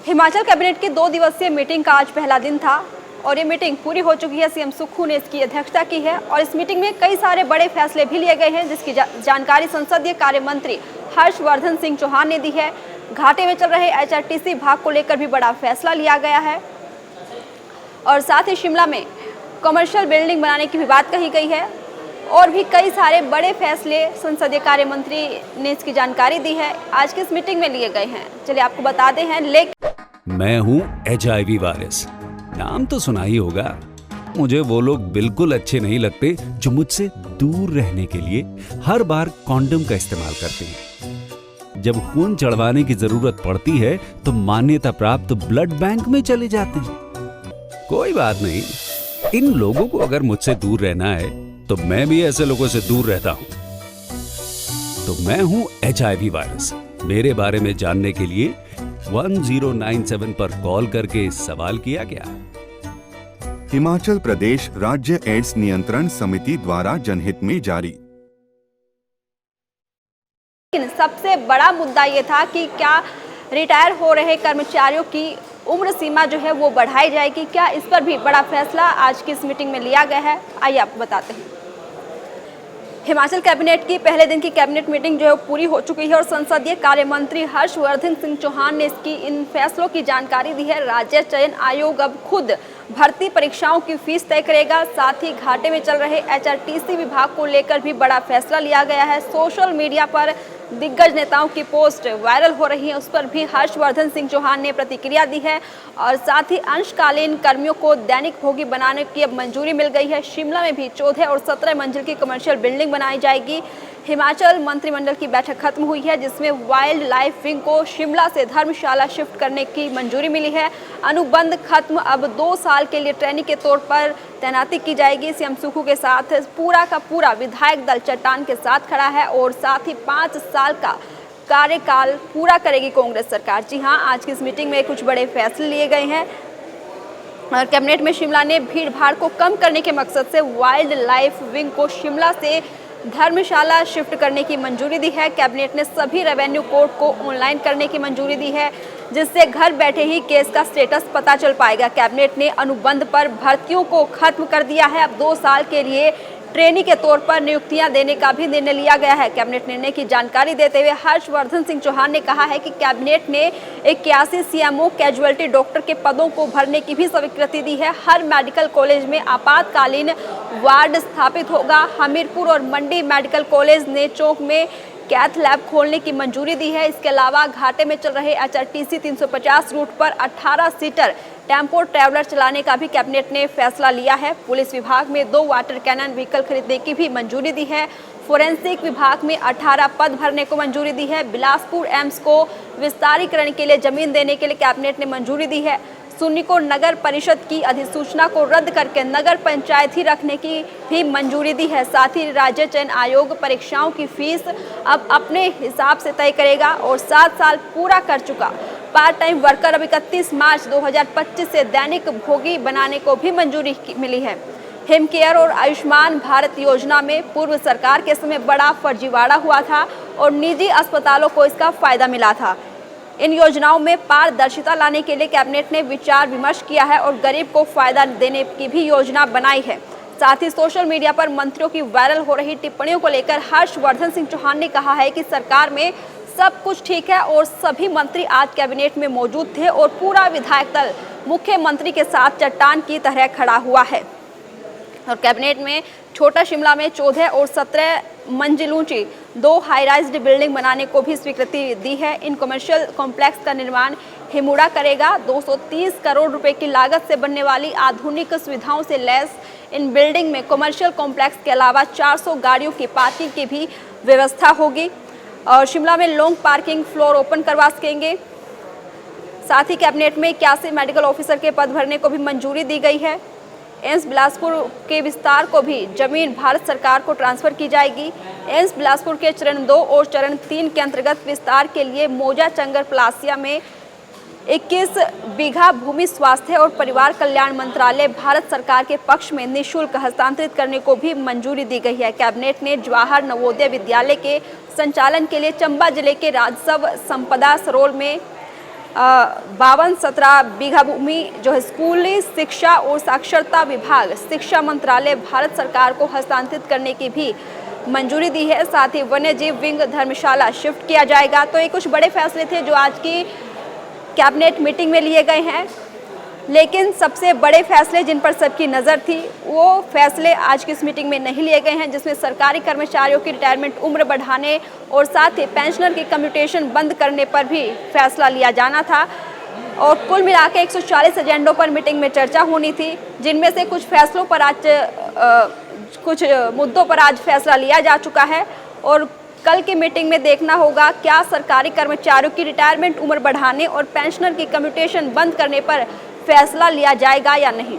Himachal cabinet की 2 दिवसीय meeting का आज पहला दिन था और ये मीटिंग पूरी हो चुकी है। सीएम सुक्खू ने इसकी अध्यक्षता की है और इस मीटिंग में कई सारे बड़े फैसले भी लिए गए हैं, जिसकी जानकारी संसदीय कार्य मंत्री हर्षवर्धन सिंह चौहान ने दी है। घाटे में चल रहे HRTC विभाग को लेकर भी बड़ा फैसला लिया गया है और साथ ही शिमला में कमर्शियल बिल्डिंग बनाने की भी बात कही गई है और भी कई सारे बड़े फैसले संसदीय कार्य मंत्री ने इसकी जानकारी दी है, आज की इस मीटिंग में लिए गए हैं। चलिए आपको बताते हैं। मैं हूँ HIV वायरस, नाम तो सुना ही होगा। मुझे वो लोग बिल्कुल अच्छे नहीं लगते जो मुझसे दूर रहने के लिए हर बार कॉन्डम का इस्तेमाल करते हैं। जब खून चढ़वाने की जरूरत पड़ती है तो मान्यता प्राप्त ब्लड बैंक में चले जाते हैं। कोई बात नहीं, इन लोगों को अगर मुझसे दूर रहना है तो मैं भी ऐसे लोगों से दूर रहता हूं। तो मैं हूं HIV वायरस। मेरे बारे में जानने के लिए 1097 पर कॉल करके सवाल किया गया। हिमाचल प्रदेश राज्य एड्स नियंत्रण समिति द्वारा जनहित में जारी। लेकिन सबसे बड़ा मुद्दा ये था कि क्या रिटायर हो रहे कर्मचारियों की उम्र सीमा जो है वो बढ़ाई जाएगी, क्या इस पर भी बड़ा फैसला आज की इस मीटिंग में लिया गया है। आइए आपको बताते हैं। हिमाचल कैबिनेट की पहले दिन की कैबिनेट मीटिंग जो है पूरी हो चुकी है और संसदीय कार्य मंत्री हर्षवर्धन सिंह चौहान ने इन फैसलों की जानकारी दी है। राज्य चयन आयोग अब खुद भर्ती परीक्षाओं की फीस तय करेगा। साथ ही घाटे में चल रहे HRTC विभाग को लेकर भी बड़ा फैसला लिया गया है। सोशल मीडिया पर दिग्गज नेताओं की पोस्ट वायरल हो रही है, उस पर भी हर्षवर्धन सिंह चौहान ने प्रतिक्रिया दी है और साथ ही अंशकालीन कर्मियों को दैनिक भोगी बनाने की अब मंजूरी मिल गई है। शिमला में भी 14 और 17 मंजिल की कमर्शियल बिल्डिंग बनाई जाएगी। हिमाचल मंत्रिमंडल की बैठक खत्म हुई है, जिसमें वाइल्ड लाइफ विंग को शिमला से धर्मशाला शिफ्ट करने की मंजूरी मिली है। अनुबंध खत्म, अब 2 साल के लिए ट्रेनी के तौर पर तैनाती की जाएगी। सीएम सुक्खू के साथ पूरा का पूरा विधायक दल चट्टान के साथ खड़ा है और साथ ही 5 साल का कार्यकाल पूरा करेगी कांग्रेस सरकार। जी हाँ, आज की इस मीटिंग में कुछ बड़े फैसले लिए गए हैं और कैबिनेट में शिमला ने भीड़ भाड़ को कम करने के मकसद से वाइल्ड लाइफ विंग को शिमला से धर्मशाला शिफ्ट करने की मंजूरी दी है। कैबिनेट ने सभी रेवेन्यू कोर्ट को ऑनलाइन करने की मंजूरी दी है, जिससे घर बैठे ही केस का स्टेटस पता चल पाएगा। कैबिनेट ने अनुबंध पर भर्तियों को खत्म कर दिया है। अब 2 साल के लिए ट्रेनी के तौर पर नियुक्तियां देने का भी निर्णय लिया गया है। कैबिनेट निर्णय की जानकारी देते हुए हर्षवर्धन सिंह चौहान ने कहा है कि कैबिनेट ने 81 CMO कैजुअल्टी डॉक्टर के पदों को भरने की भी स्वीकृति दी है। हर मेडिकल कॉलेज में आपातकालीन वार्ड स्थापित होगा। हमीरपुर और मंडी मेडिकल कॉलेज ने चौक में कैथ लैब खोलने की मंजूरी दी है। इसके अलावा घाटे में चल रहे HRTC 350 रूट पर 18 सीटर टेम्पो ट्रैवलर चलाने का भी कैबिनेट ने फैसला लिया है। पुलिस विभाग में 2 वाटर कैनन व्हीकल खरीदने की भी मंजूरी दी है। फोरेंसिक विभाग में 18 पद भरने को मंजूरी दी है। बिलासपुर एम्स को विस्तारीकरण के लिए जमीन देने के लिए कैबिनेट ने मंजूरी दी है। सुन्नी को नगर परिषद की अधिसूचना को रद्द करके नगर पंचायत ही रखने की भी मंजूरी दी है। साथ ही राज्य चयन आयोग परीक्षाओं की फीस अब अपने हिसाब से तय करेगा और 7 साल पूरा कर चुका पार्ट टाइम वर्कर अब 31 मार्च 2025 से दैनिक भोगी बनाने को भी मंजूरी मिली है। हिम केयर और आयुष्मान भारत योजना में पूर्व सरकार के समय बड़ा फर्जीवाड़ा हुआ था और निजी अस्पतालों को इसका फायदा मिला था। इन योजनाओं में पारदर्शिता लाने के लिए कैबिनेट ने विचार विमर्श किया है और गरीब को फायदा देने की भी योजना बनाई है। साथ ही सोशल मीडिया पर मंत्रियों की वायरल हो रही टिप्पणियों को लेकर हर्षवर्धन सिंह चौहान ने कहा है कि सरकार में सब कुछ ठीक है और सभी मंत्री आज कैबिनेट में मौजूद थे और पूरा विधायक दल मुख्यमंत्री के साथ चट्टान की तरह खड़ा हुआ है। और कैबिनेट में छोटा शिमला में 14 और 17 मंजिल ऊंची 2 हाई राइज्ड बिल्डिंग बनाने को भी स्वीकृति दी है। इन कमर्शियल कॉम्प्लेक्स का निर्माण हिमुड़ा करेगा। 230 करोड़ रुपए की लागत से बनने वाली आधुनिक सुविधाओं से लैस इन बिल्डिंग में कमर्शियल कॉम्प्लेक्स के अलावा 400 गाड़ियों की पार्किंग की भी व्यवस्था होगी और शिमला में लॉन्ग पार्किंग फ्लोर ओपन करवा सकेंगे। साथ ही कैबिनेट में 81 मेडिकल ऑफिसर के पद भरने को भी मंजूरी दी गई है। एम्स बिलासपुर के विस्तार को भी जमीन भारत सरकार को ट्रांसफर की जाएगी। एम्स बिलासपुर के चरण 2 और चरण 3 के अंतर्गत विस्तार के लिए मोजा चंगर प्लासिया में 21 बीघा भूमि स्वास्थ्य और परिवार कल्याण मंत्रालय भारत सरकार के पक्ष में निःशुल्क हस्तांतरित करने को भी मंजूरी दी गई है। कैबिनेट ने जवाहर नवोदय विद्यालय के संचालन के लिए चंबा जिले के राजस्व संपदा सरोल में 52-17 बीघा भूमि जो है स्कूली शिक्षा और साक्षरता विभाग शिक्षा मंत्रालय भारत सरकार को हस्तांतरित करने की भी मंजूरी दी है। साथ ही वन्य जीव विंग धर्मशाला शिफ्ट किया जाएगा। तो ये कुछ बड़े फैसले थे जो आज की कैबिनेट मीटिंग में लिए गए हैं, लेकिन सबसे बड़े फैसले जिन पर सबकी नज़र थी वो फैसले आज की इस मीटिंग में नहीं लिए गए हैं, जिसमें सरकारी कर्मचारियों की रिटायरमेंट उम्र बढ़ाने और साथ ही पेंशनर की कम्यूटेशन बंद करने पर भी फैसला लिया जाना था। और कुल मिला के 140 एजेंडों पर मीटिंग में चर्चा होनी थी, जिनमें से कुछ फैसलों पर आज कुछ मुद्दों पर आज फैसला लिया जा चुका है। और कल की मीटिंग में देखना होगा क्या सरकारी कर्मचारियों की रिटायरमेंट उम्र बढ़ाने और पेंशनर की कम्यूटेशन बंद करने पर फैसला लिया जाएगा या नहीं।